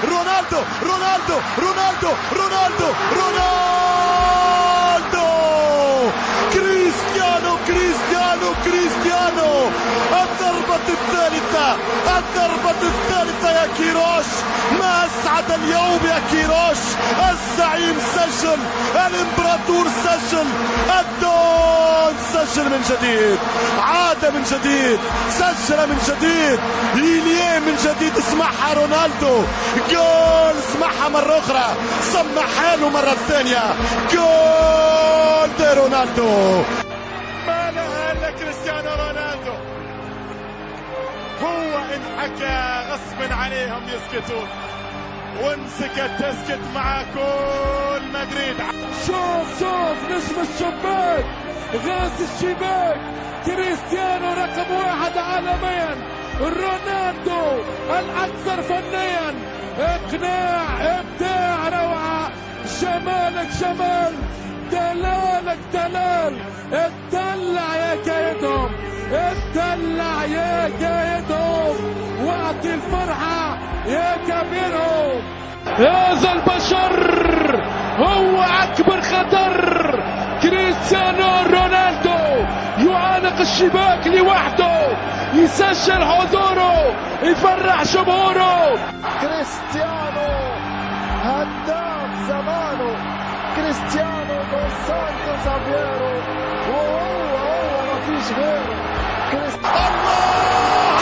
رونالدو رونالدو رونالدو رونالدو رونالدو كريستيانو كريستيانو كريستيانو الضربة الثالثة الضربة الثالثة يا كيروش. ما أسعد اليوم يا كيروش. الزعيم سجل، الإمبراطور سجل، الدون سجل من جديد، عاد من جديد، سجل من جديد، إيليه من جديد. اسمعها رونالدو، جول. اسمعها مرة أخرى، سمعها له مرة ثانية، جول دي رونالدو. ما لها إلا كريستيانو رونالدو. هو انحكى غصب عليهم يسكتون، وانسكت تسكت مع كل مدريد. شوف نجم الشباك، غاز الشباك، كريستيانو رقم 1 عالميا، رونالدو الأكثر فنيا، إقناع، إبداع، روعة، جمالك جمال، دلالك دلال. اتدلع يا كايدهم، اتدلع يا كايدهم، واعطي الفرحة يا كبيرهم. هذا البشر هو أكبر خطر. كريستيانو رونالدو يعانق الشباك لوحده، يسجل حضوره، يفرح جمهوره. كريستيانو هداف زمانه، كريستيانو دوس سانتوس افيرو، وهو ما فيش غيره. الله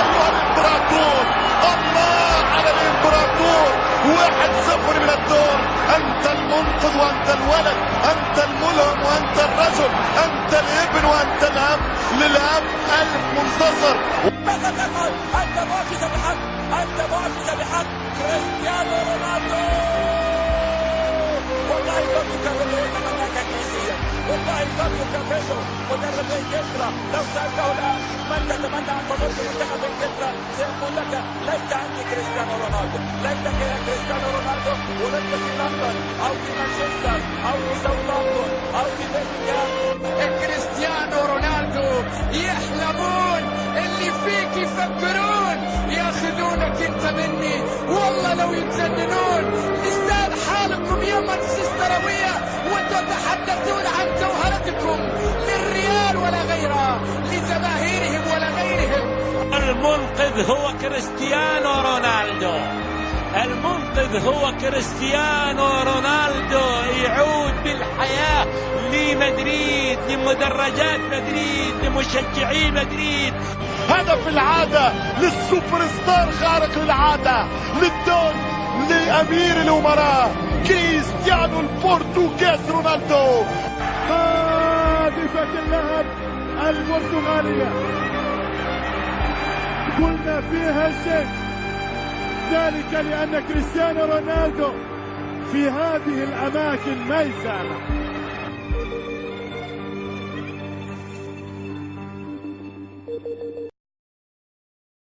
أيها الإمبراطور، الله على الإمبراطور. 1-0 من الدور. أنت المنقذ وأنت الولد، أنت الملهم وأنت الرجل، أنت الابن وأنت الأب، للأب ألف منتصر. ماذا تفعل؟ أنت معجزة بحق، أنت معجزة بحق. كريستيانو رونالدو والله فضلك الذي يتمناك كنسيا، والله فضلك فيشو مدرب انجلترا. لو سألته الآن من تتمنى أن تضر بمنتخب انجلترا سيقول لك ليس عندي كريستيانو رونالدو، ليتك يا كريستيانو رونالدو ولدت في لندن أو في مانشستر أو في ساوثهامبتون أو في بيرمنغهام. كريستيانو رونالدو يحلمون اللي فيك يفكرون، ياخذونك انت مني والله لو يتجننون. لسان حالكم يا مانشستراوية وتتحدثون عن جوهرتكم للريال ولا غيره، لجماهيرهم ولا غيرهم. المنقذ هو كريستيانو رونالدو، المنقذ هو كريستيانو رونالدو. يعود بالحياة لمدريد، لمدرجات مدريد، لمشجعين مدريد. هدف العادة للسوبر ستار خارق للعادة، للدون، لأمير الأمراء كريستيانو البرتغالي رونالدو. حادثة اللهب البرتغالية قلنا فيها شيء، ذلك لأن كريستيانو رونالدو في هذه الأماكن ما يسامح.